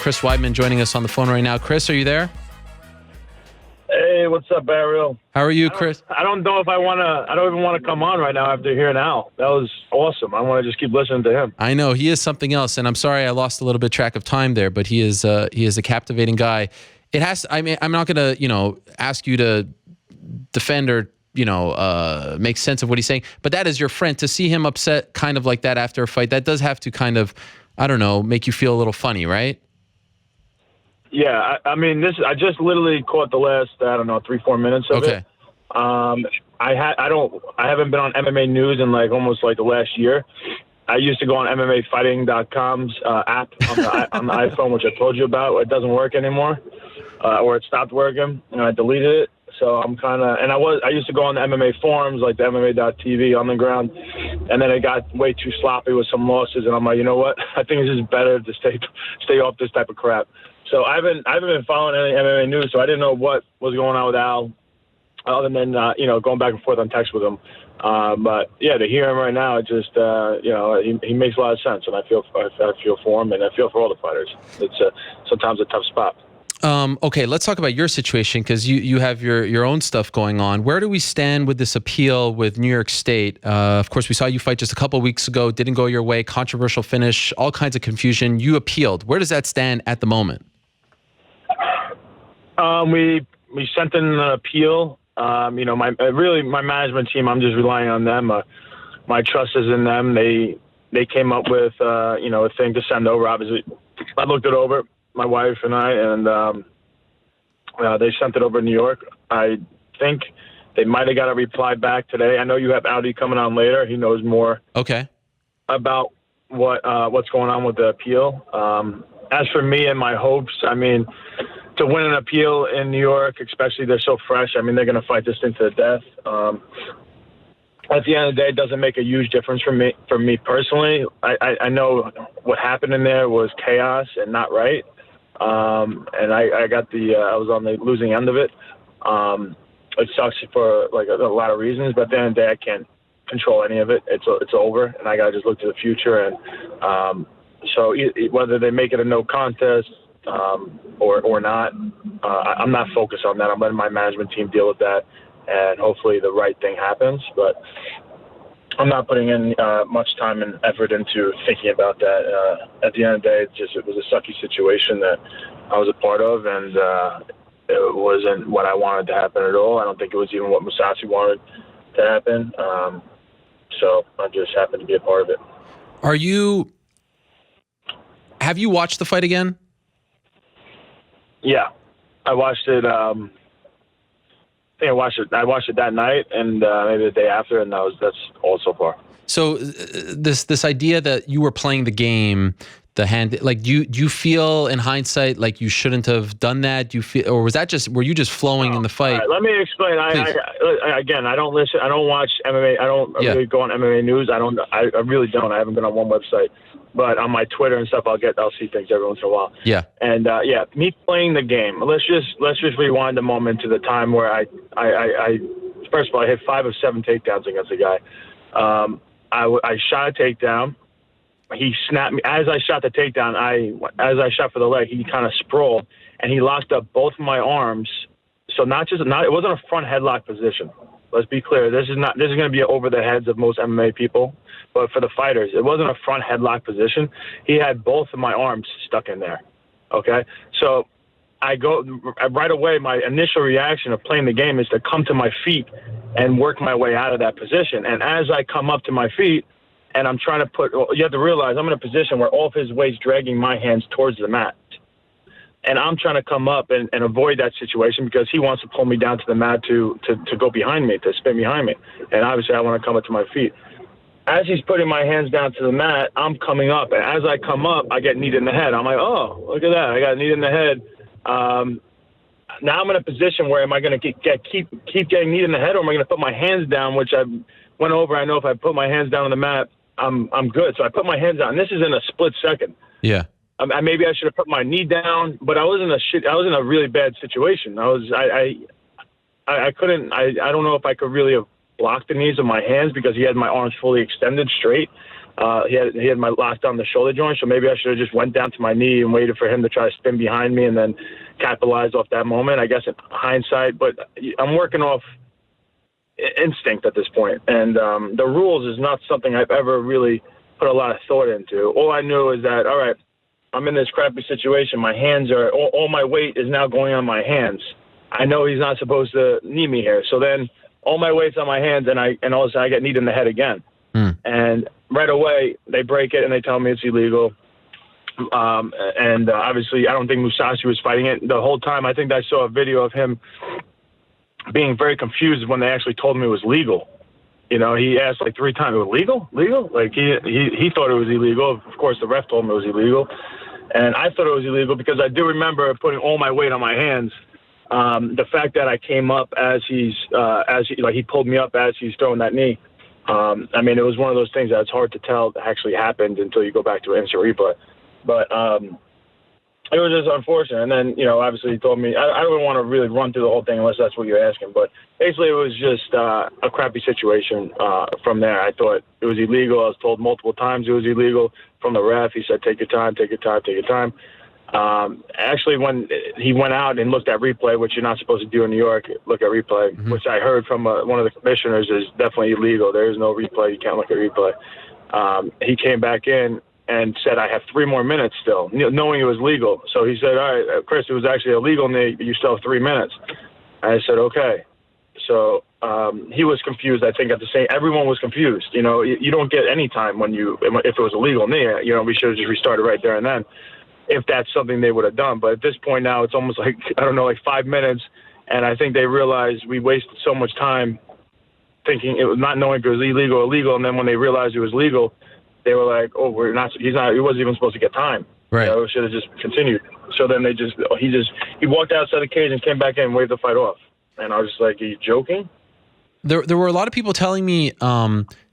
Chris Weidman joining us on the phone right now. Chris, are you there? Hey, what's up, Ariel? How are you, Chris? I don't know if I want to. I don't even want to come on right now after hearing Al. That was awesome. I want to just keep listening to him. I know he is something else, and I'm sorry I lost a little bit track of time there, but he is a captivating guy. It has. I mean, I'm not going to ask you to defend or make sense of what he's saying, but that is your friend. To see him upset kind of like that after a fight, that does have to kind of, I don't know, make you feel a little funny, right? Yeah, I mean, I just literally caught the last, 3-4 minutes of it. I haven't been on MMA news in almost the last year. I used to go on MMAfighting.com's app on the iPhone, which I told you about. It doesn't work anymore, or it stopped working, and I deleted it. So I'm kind of, and I used to go on the MMA forums, like the MMA.tv on the ground, and then it got way too sloppy with some losses, and I'm like, you know what? I think it's just better to stay off this type of crap. So I haven't been following any MMA news, so I didn't know what was going on with Al, other than going back and forth on text with him. But yeah, to hear him right now, it just he makes a lot of sense, and I feel for him, and I feel for all the fighters. It's sometimes a tough spot. Okay, let's talk about your situation, because you have your own stuff going on. Where do we stand with this appeal with New York State? Of course, we saw you fight just a couple of weeks ago. Didn't go your way. Controversial finish. All kinds of confusion. You appealed. Where does that stand at the moment? We sent in an appeal. My management team, I'm just relying on them. My trust is in them. They came up with a thing to send over. Obviously, I looked it over, my wife and I, and they sent it over to New York. I think they might have got a reply back today. I know you have Audi coming on later. He knows more. Okay. About what's going on with the appeal. As for me and my hopes, I mean, to win an appeal in New York, especially they're so fresh. I mean, they're going to fight this thing to the death. At the end of the day, it doesn't make a huge difference for me personally. I know what happened in there was chaos and not right. And I got I was on the losing end of it. It sucks for a lot of reasons, but at the end of the day, I can't control any of it. It's over, and I got to just look to the future. And so whether they make it a no contest, or not, I'm not focused on that. I'm letting my management team deal with that, and hopefully the right thing happens. But I'm not putting in much time and effort into thinking about that. At the end of the day, it was a sucky situation that I was a part of, and it wasn't what I wanted to happen at all. I don't think it was even what Mousasi wanted to happen. So I just happened to be a part of it. Have you watched the fight again? Yeah, I watched it. I think I watched it that night, and maybe the day after, and that's all so far. So this idea that you were playing the game, the hand, do you feel in hindsight like you shouldn't have done that? Do you feel, or were you just flowing in the fight? Right, let me explain. Again, I don't listen. I don't watch MMA. I don't really go on MMA news. I really don't. I haven't been on one website. But on my Twitter and stuff, I'll see things every once in a while. Yeah. And me playing the game. Let's just rewind a moment to the time where I first of all, I hit 5 of 7 takedowns against a guy. I shot a takedown. He snapped me as I shot the takedown. As I shot for the leg, he kind of sprawled and he locked up both of my arms. So it wasn't a front headlock position. Let's be clear. This is going to be over the heads of most MMA people. But for the fighters, it wasn't a front headlock position. He had both of my arms stuck in there. Okay? So I go right away. My initial reaction of playing the game is to come to my feet and work my way out of that position. And as I come up to my feet and I'm trying to you have to realize I'm in a position where all of his weight's dragging my hands towards the mat. And I'm trying to come up and avoid that situation because he wants to pull me down to the mat to go behind me, to spin behind me. And obviously I want to come up to my feet. As he's putting my hands down to the mat, I'm coming up. And as I come up, I get kneed in the head. I'm like, oh, look at that. I got kneed in the head. Now I'm in a position where am I going to keep getting kneed in the head, or am I going to put my hands down, which I went over. I know if I put my hands down on the mat, I'm good. So I put my hands down. And this is in a split second. Yeah. Maybe I should have put my knee down, but I was in a really bad situation. I couldn't. I don't know if I could really have blocked the knees of my hands because he had my arms fully extended straight. He had my locked on the shoulder joint, so maybe I should have just went down to my knee and waited for him to try to spin behind me and then capitalize off that moment, I guess, in hindsight. But I'm working off instinct at this point. And the rules is not something I've ever really put a lot of thought into. All I knew is that, all right, I'm in this crappy situation. My hands are, all my weight is now going on my hands. I know he's not supposed to knee me here. So then all my weight's on my hands, and all of a sudden I get kneed in the head again. And right away, they break it and they tell me it's illegal. Obviously, I don't think Mousasi was fighting it the whole time. I think I saw a video of him being very confused when they actually told me it was legal. You know, he asked like 3 times, "Legal? Legal?" Like he thought it was illegal. Of course, the ref told him it was illegal, and I thought it was illegal because I do remember putting all my weight on my hands. The fact that I came up he pulled me up as he's throwing that knee. I mean, it was one of those things that it's hard to tell actually happened until you go back to an instant replay. But it was just unfortunate. And then, obviously he told me, I don't want to really run through the whole thing unless that's what you're asking. But basically it was just a crappy situation from there. I thought it was illegal. I was told multiple times it was illegal from the ref. He said, take your time, take your time, take your time. Actually, when he went out and looked at replay, which you're not supposed to do in New York, look at replay, which I heard from one of the commissioners is definitely illegal. There is no replay. You can't look at replay. He came back in and said, I have 3 more minutes still, knowing it was legal. So he said, all right, Chris, it was actually illegal, and you still have 3 minutes. And I said, okay. So he was confused, I think, everyone was confused. You don't get any time if it was illegal knee. We should have just restarted right there and then, if that's something they would have done. But at this point now, it's almost like, 5 minutes. And I think they realized we wasted so much time thinking it was not knowing if it was illegal or legal. And then when they realized it was legal, they were like, oh, he wasn't even supposed to get time. Right. We should have just continued. So then he walked outside the cage and came back in and waved the fight off. And I was just like, are you joking? There were a lot of people telling me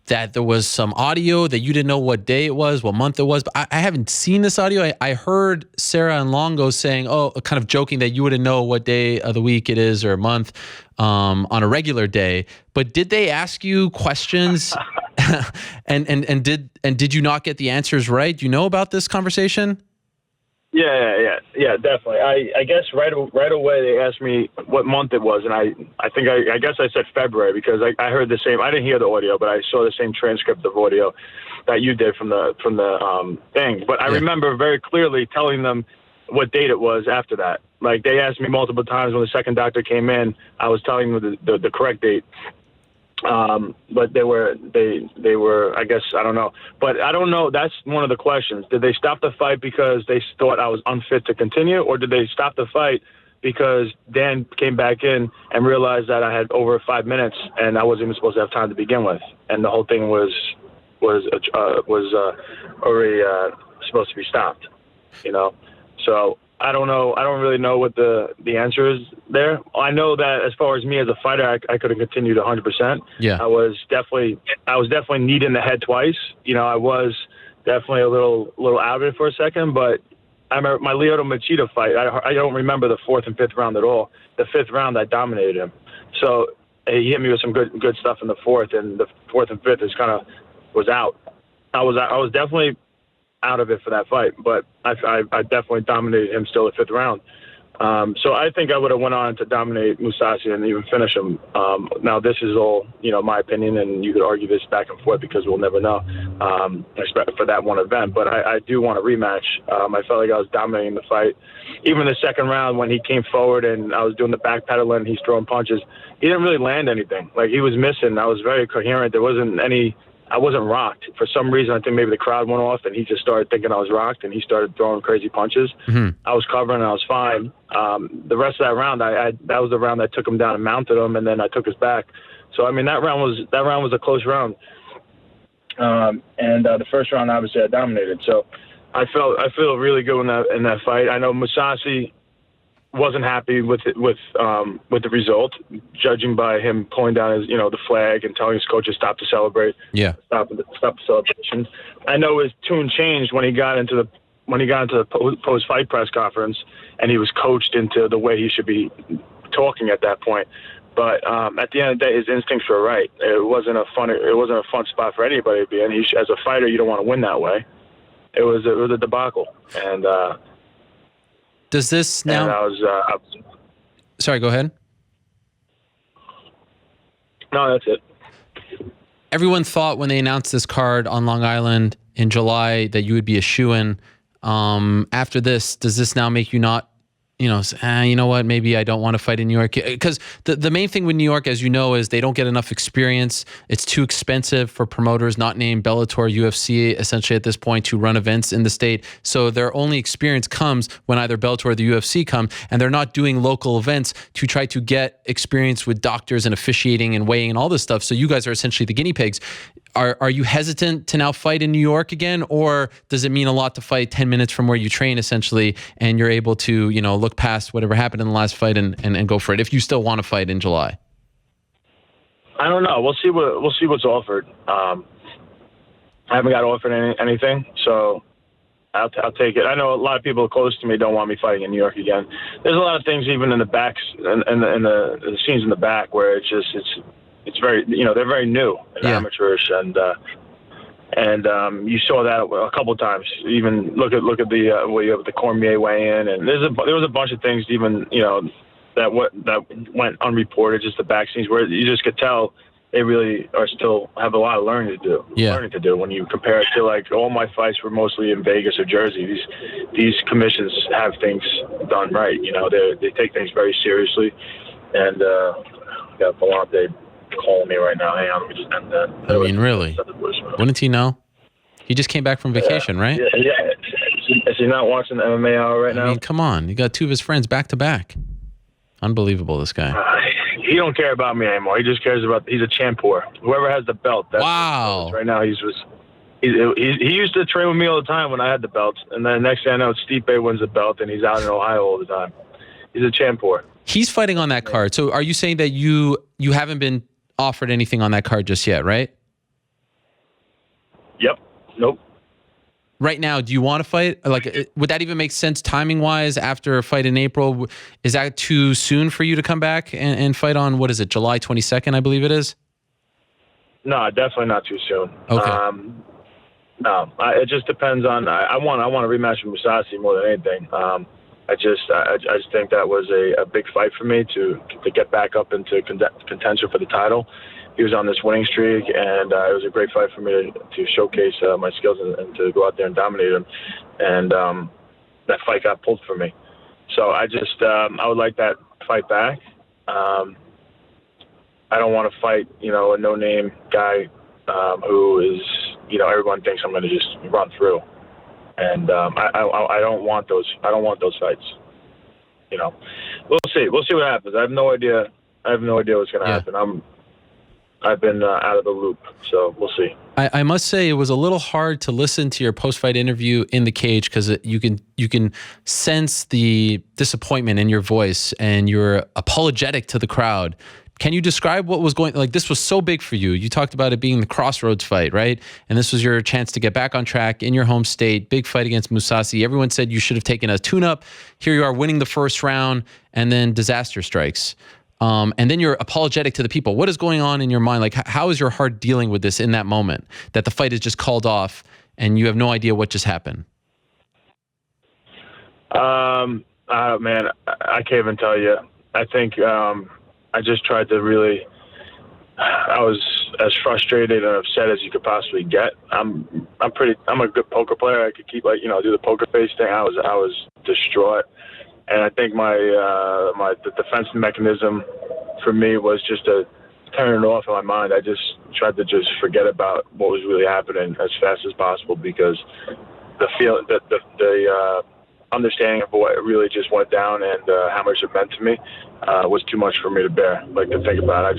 that there was some audio that you didn't know what day it was, what month it was. But I haven't seen this audio. I heard Sarah and Longo saying, kind of joking that you wouldn't know what day of the week it is or month on a regular day. But did they ask you questions? and did you not get the answers right? Do you know about this conversation? Yeah, definitely. I guess right away they asked me what month it was, and I guess I said February because I heard the same. I didn't hear the audio, but I saw the same transcript of audio that you did from the thing. But I remember very clearly telling them what date it was after that. Like they asked me multiple times when the second doctor came in. I was telling them the correct date. But they were, I guess, I don't know. But I don't know. That's one of the questions. Did they stop the fight because they thought I was unfit to continue? Or did they stop the fight because Dan came back in and realized that I had over 5 minutes and I wasn't even supposed to have time to begin with? And the whole thing was already supposed to be stopped, So I don't know. I don't really know what the answer is there. I know that as far as me as a fighter, I could have continued 100%. Yeah. I was definitely kneed in the head twice. I was definitely a little out of it for a second, but I remember my Lyoto Machida fight. I don't remember the 4th and 5th round at all. The 5th round, I dominated him. So he hit me with some good stuff in the 4th, and the 4th and 5th was out. I was definitely out of it for that fight, but I definitely dominated him still at 5th round. So I think I would have went on to dominate Mousasi and even finish him. Now this is all, my opinion, and you could argue this back and forth because we'll never know, for that one event. But I do want a rematch. I felt like I was dominating the fight. Even the second round when he came forward and I was doing the backpedaling and he's throwing punches, he didn't really land anything. Like he was missing. I was very coherent. There wasn't I wasn't rocked. For some reason, I think maybe the crowd went off and he just started thinking I was rocked and he started throwing crazy punches. Mm-hmm. I was covering and I was fine. The rest of that round, that was the round I took him down and mounted him, and then I took his back. So, I mean, that round was a close round. And the first round, obviously, I dominated. So I feel really good in that fight. I know Mousasi wasn't happy with the result, judging by him pulling down his, the flag and telling his coaches stop to celebrate. Yeah. Stop the celebrations. I know his tune changed when he got into the post-fight press conference, and he was coached into the way he should be talking at that point. But at the end of the day, his instincts were right. It wasn't a fun spot for anybody to be in. As a fighter, you don't want to win that way. It was a debacle. And does this now? And I was sorry, go ahead. No, that's it. Everyone thought when they announced this card on Long Island in July that you would be a shoo-in. After this, does this now make you not, you know what, maybe I don't want to fight in New York? Because the main thing with New York, as you know, is they don't get enough experience. It's too expensive for promoters not named Bellator, UFC, essentially at this point, to run events in the state. So their only experience comes when either Bellator or the UFC come, and they're not doing local events to try to get experience with doctors and officiating and weighing and all this stuff. So you guys are essentially the guinea pigs. Are you hesitant to now fight in New York again, or does it mean a lot to fight 10 minutes from where you train, essentially, and you're able to, look past whatever happened in the last fight and go for it if you still want to fight in July? I don't know. We'll see what's offered. I haven't got offered anything, so I'll take it. I know a lot of people close to me don't want me fighting in New York again. There's a lot of things even in the backs and the scenes in the back where it's very, they're very new and amateurish, and you saw that a couple of times. Even look at the Cormier weigh-in, and there was a bunch of things even that went unreported, just the back scenes where you just could tell they really have a lot of learning to do. When you compare it to like all my fights were mostly in Vegas or Jersey. These commissions have things done right. They take things very seriously, and got Volante calling me right now. Hang on, let me just end that. I mean, really? Wouldn't he know? He just came back from vacation, right? Yeah. Is he not watching the MMA Hour right now? I mean, come on. You got two of his friends back to back. Unbelievable, this guy. He don't care about me anymore. He just cares about, he's a champion. Whoever has the belt. Wow. Right now, he used to train with me all the time when I had the belts. And then next thing I know, Stipe wins the belt, and he's out in Ohio all the time. He's a champion. He's fighting on that card. So are you saying that you haven't been offered anything on that card just yet, right? Yep. Nope. Right now, do you want to fight? Like, would that even make sense timing-wise after a fight in April? Is that too soon for you to come back and fight on, what is it, July 22nd, I believe it is? No, definitely not too soon. Okay. No, it just depends on. I want a rematch with Mousasi more than anything. I just think that was a big fight for me to get back up into contention for the title. He was on this winning streak, and it was a great fight for me to showcase my skills and to go out there and dominate him. And that fight got pulled from me. So I would like that fight back. I don't want to fight, a no-name guy who is, everyone thinks I'm going to just run through. And I don't want those. I don't want those fights. We'll see. We'll see what happens. I have no idea what's going to happen. I've been out of the loop, so we'll see. I must say it was a little hard to listen to your post-fight interview in the cage because you can sense the disappointment in your voice, and you're apologetic to the crowd. Can you describe what was going? Like, this was so big for you. You talked about it being the crossroads fight, right? And this was your chance to get back on track in your home state. Big fight against Mousasi. Everyone said you should have taken a tune-up. Here you are winning the first round, and then disaster strikes. And then you're apologetic to the people. What is going on in your mind? Like, how is your heart dealing with this in that moment that the fight is just called off and you have no idea what just happened? Man, I can't even tell you. I think I just tried to really. I was as frustrated and upset as you could possibly get. I'm a good poker player. I could keep do the poker face thing. I was distraught. And I think the defense mechanism for me was just to turn it off in my mind. I just tried to just forget about what was really happening as fast as possible, because the understanding of what really just went down and how much it meant to me was too much for me to bear. Like, to think about. I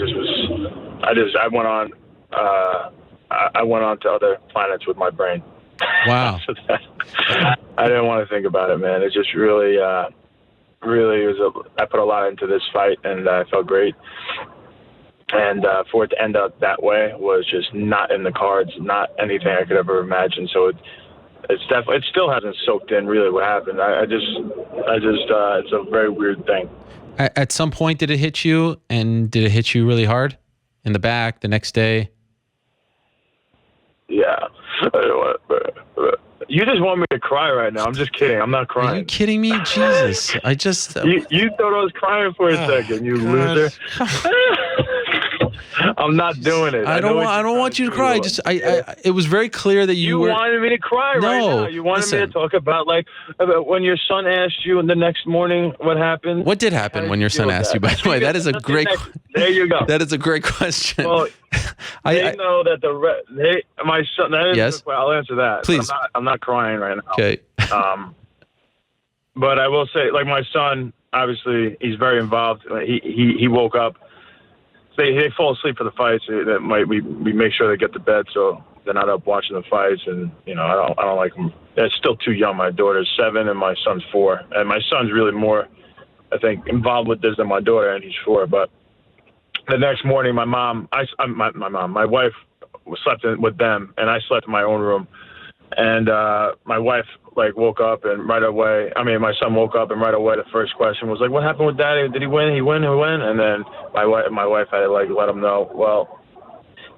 went on to other planets with my brain. Wow. I didn't want to think about it, man. It just really I put a lot into this fight, and I felt great. And for it to end up that way was just not in the cards, not anything I could ever imagine. So it still hasn't soaked in really what happened. It's a very weird thing. At some point, did it hit you, and did it hit you really hard in the back the next day? Yeah. You just want me to cry right now. I'm just kidding. I'm not crying. Are you kidding me? Jesus. I just... You thought I was crying for a second, you loser. I'm not doing it. I don't want you to cry. Just it was very clear that you were... wanted me to cry right now. You wanted me to talk about when your son asked you the next morning what happened. What did happen when your son asked you, by the way? That is a great... There you go. That is a great question. Well, they know that my son... Yes? I'll answer that. Please. I'm not crying right now. Okay. But I will say, like, my son, obviously, he's very involved. He woke up. They fall asleep for the fights. We make sure they get to bed so they're not up watching the fights. And I don't like them. They're still too young. My daughter's 7 and my son's 4. And my son's really more, I think, involved with this than my daughter, and he's 4. But the next morning, my wife slept with them, and I slept in my own room. And my wife woke up, and right away, my son woke up, and right away the first question was like, "What happened with Daddy? Did he win? He win? And then my wife had to let him know. Well,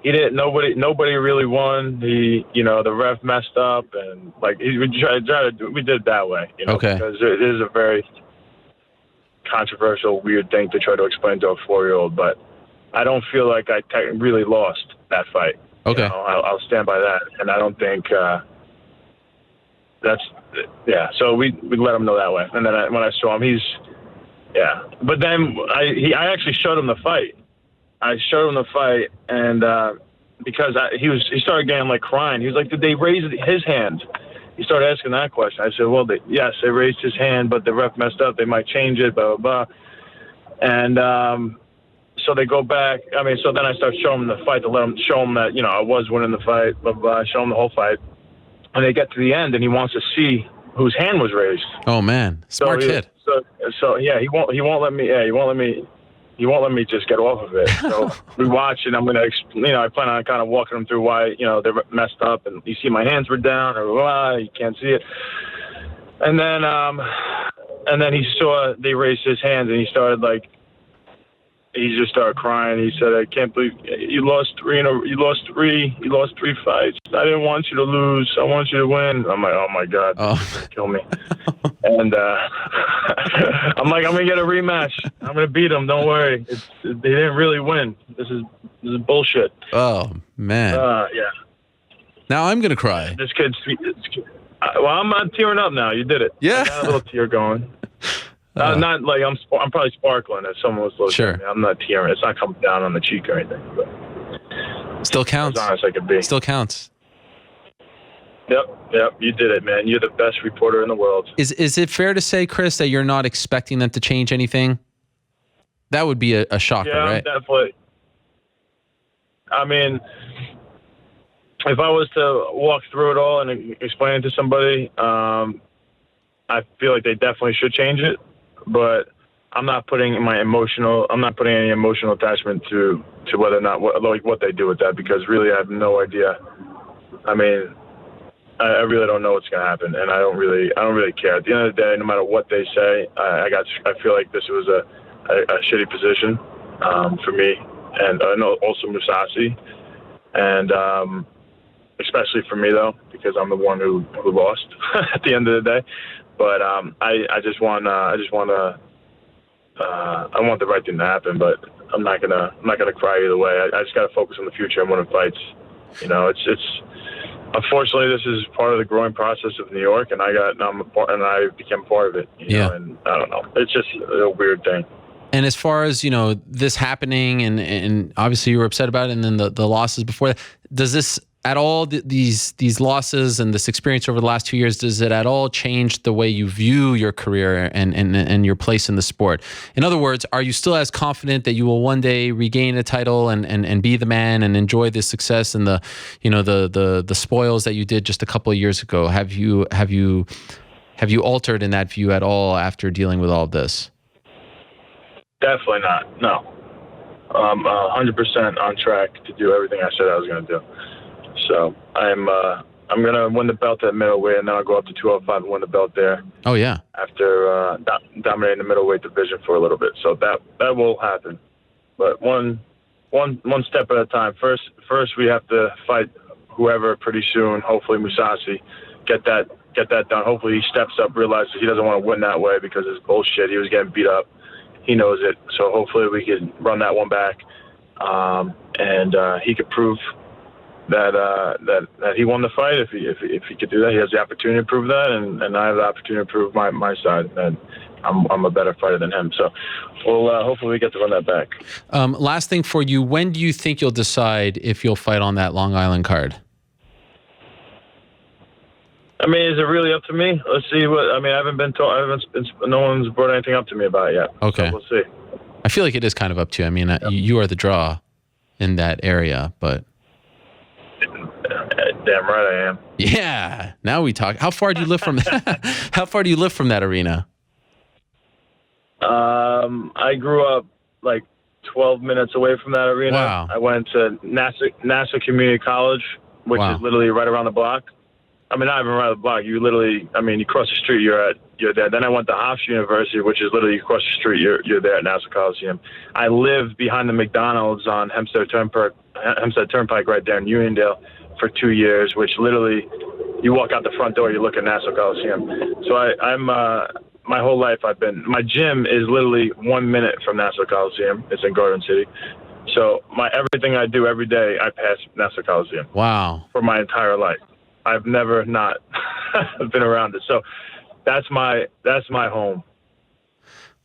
he didn't. Nobody really won. The ref messed up, and we did it that way. Okay. Because it is a very controversial, weird thing to try to explain to a 4-year-old. But I don't feel like I really lost that fight. Okay. I'll stand by that, and I don't think. So we let him know that way, and then when I saw him, But then I actually showed him the fight. And because he started getting crying. He was like, "Did they raise his hand?" He started asking that question. I said, "Well, yes, they raised his hand, but the ref messed up. They might change it, blah blah blah." And so they go back. So then I start showing him the fight to show him that I was winning the fight, blah blah blah. Show him the whole fight. And they get to the end, and he wants to see whose hand was raised. Oh man, smart kid. So yeah, he won't let me. Yeah, he won't let me just get off of it. So we watch, and I'm gonna, I plan on kind of walking him through why they messed up, and you see my hands were down, or you can't see it. And then he saw they raised his hands, and he started he just started crying. He said, "I can't believe you lost 3. You lost 3 fights. I didn't want you to lose. I want you to win." I'm like, "Oh my God, kill me!" And I'm like, "I'm gonna get a rematch. I'm gonna beat him. Don't worry. They didn't really win. This is bullshit." Oh man. Yeah. Now I'm gonna cry. This kid's. Well, I'm not tearing up now. You did it. Yeah. I got a little tear going. Not like I'm probably sparkling if someone was looking at me. I'm not tearing. It's not coming down on the cheek or anything. But still counts. As honest I could be. Still counts. Yep. You did it, man. You're the best reporter in the world. Is it fair to say, Chris, that you're not expecting them to change anything? That would be a shocker, right? Yeah, definitely. If I was to walk through it all and explain it to somebody, I feel like they definitely should change it. But I'm not putting any emotional attachment to whether or not what they do with that, because really I have no idea. I really don't know what's going to happen, and I don't really care. At the end of the day, no matter what they say, I feel like this was a shitty position for me, and also Mousasi, and especially for me though, because I'm the one who lost at the end of the day. But I want the right thing to happen, but I'm not gonna cry either way. I just gotta focus on the future and winning fights. It's unfortunately this is part of the growing process of New York, and I became part of it. You know, and I don't know. It's just a weird thing. And as far as this happening, and obviously you were upset about it, and then the losses before that, does this at all, these losses and this experience over the last 2 years, does it at all change the way you view your career and your place in the sport? In other words, are you still as confident that you will one day regain a title and be the man and enjoy the success and the spoils that you did just a couple of years ago? Have you altered in that view at all after dealing with all of this? Definitely not. No. I'm 100% on track to do everything I said I was going to do. So I'm I'm gonna win the belt at middleweight, and then I'll go up to 205 and win the belt there. Oh yeah. After dominating the middleweight division for a little bit, so that will happen. But one step at a time. First we have to fight whoever pretty soon. Hopefully Mousasi, get that done. Hopefully he steps up, realizes he doesn't want to win that way because it's bullshit. He was getting beat up. He knows it. So hopefully we can run that one back, and he could prove that he won the fight. If he could do that, he has the opportunity to prove that, and I have the opportunity to prove my side. And I'm a better fighter than him. So we'll hopefully we get to run that back. Last thing for you, when do you think you'll decide if you'll fight on that Long Island card? I mean, is it really up to me? Let's see I haven't been told. No one's brought anything up to me about it yet. Okay. So we'll see. I feel like it is kind of up to you. I mean, you are the draw in that area, but. Damn right I am. Yeah. Now we talk. How far do you live from How far do you live from that arena? I grew up like 12 minutes away from that arena. Wow. I went to NASA Community College, which is literally right around the block. I mean, not even right around the block. You literally, you cross the street, you're there. Then I went to Hofstra University, which is literally you cross the street, you're there at NASA Coliseum. I lived behind the McDonald's on Hempstead Turnpike right there in Uniondale for 2 years, which literally you walk out the front door, you look at NASA Coliseum. So I'm my whole life my gym is literally 1 minute from NASA Coliseum. It's in Garden City. So everything I do every day, I pass NASA Coliseum. Wow. For my entire life. I've never not been around it. So that's my home.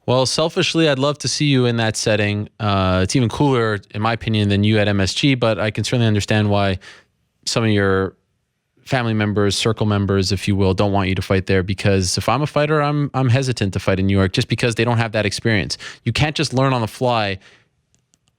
Well, selfishly, I'd love to see you in that setting. It's even cooler, in my opinion, than you at MSG, but I can certainly understand why some of your family members, circle members, if you will, don't want you to fight there, because if I'm a fighter, I'm hesitant to fight in New York just because they don't have that experience. You can't just learn on the fly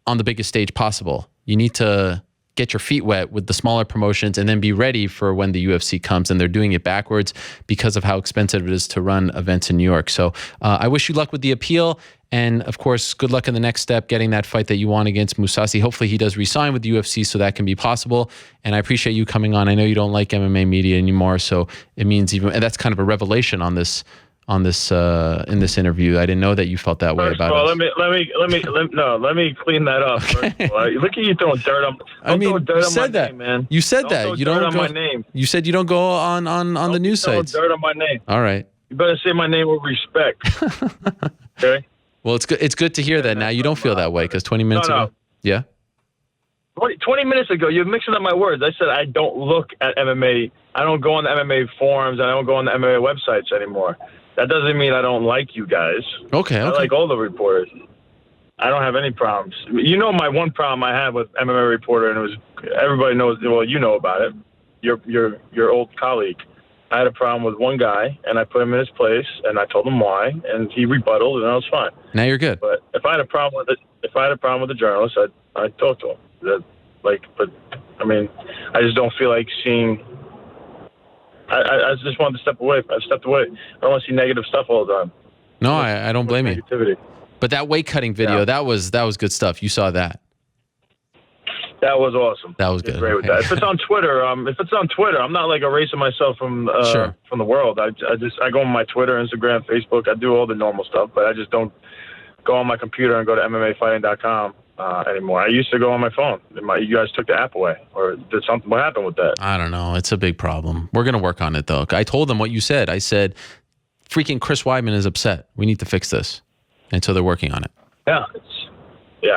on the biggest stage possible. You need to get your feet wet with the smaller promotions and then be ready for when the UFC comes, and they're doing it backwards because of how expensive it is to run events in New York. So I wish you luck with the appeal, and of course, good luck in the next step, getting that fight that you want against Mousasi. Hopefully he does re-sign with the UFC so that can be possible, and I appreciate you coming on. I know you don't like MMA media anymore, so it means and that's kind of a revelation in this interview. I didn't know that you felt that way about it. Let me clean that up. Okay. First of all. Look at you throwing dirt on. You said that. Name, man. You said that. You don't dirt go on my name. You said you don't go on the news sites. Dirt on my name. All right. You better say my name with respect. Okay. Well, it's good to hear that now. You don't feel that way because 20 minutes ago. Yeah. 20 minutes ago, you're mixing up my words. I said I don't look at MMA. I don't go on the MMA forums. And I don't go on the MMA websites anymore. That doesn't mean I don't like you guys. Okay. I like all the reporters. I don't have any problems. You know my one problem I had with MMA reporter, and it was everybody knows. Well, you know about it. Your old colleague. I had a problem with one guy, and I put him in his place, and I told him why, and he rebutted, and I was fine. Now you're good. But if I had a problem with the journalist, I'd talk to him. But I mean, I just don't feel like seeing. I just wanted to step away. I stepped away. I don't want to see negative stuff all the time. No, I don't blame you. But that weight cutting video, that was good stuff. You saw that. That was awesome. That was good. Great with that. If it's on Twitter, I'm not like erasing myself from the world. I go on my Twitter, Instagram, Facebook. I do all the normal stuff, but I just don't go on my computer and go to MMAfighting.com. Anymore. I used to go on my phone. You guys took the app away, or did something? What happened with that? I don't know. It's a big problem. We're gonna work on it though. I told them what you said. I said, "Freaking Chris Weidman is upset. We need to fix this," and so they're working on it. Yeah.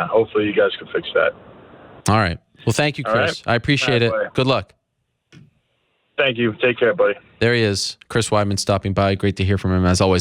Hopefully, you guys can fix that. All right. Well, thank you, Chris. Right. I appreciate it. Buddy. Good luck. Thank you. Take care, buddy. There he is, Chris Weidman, stopping by. Great to hear from him as always.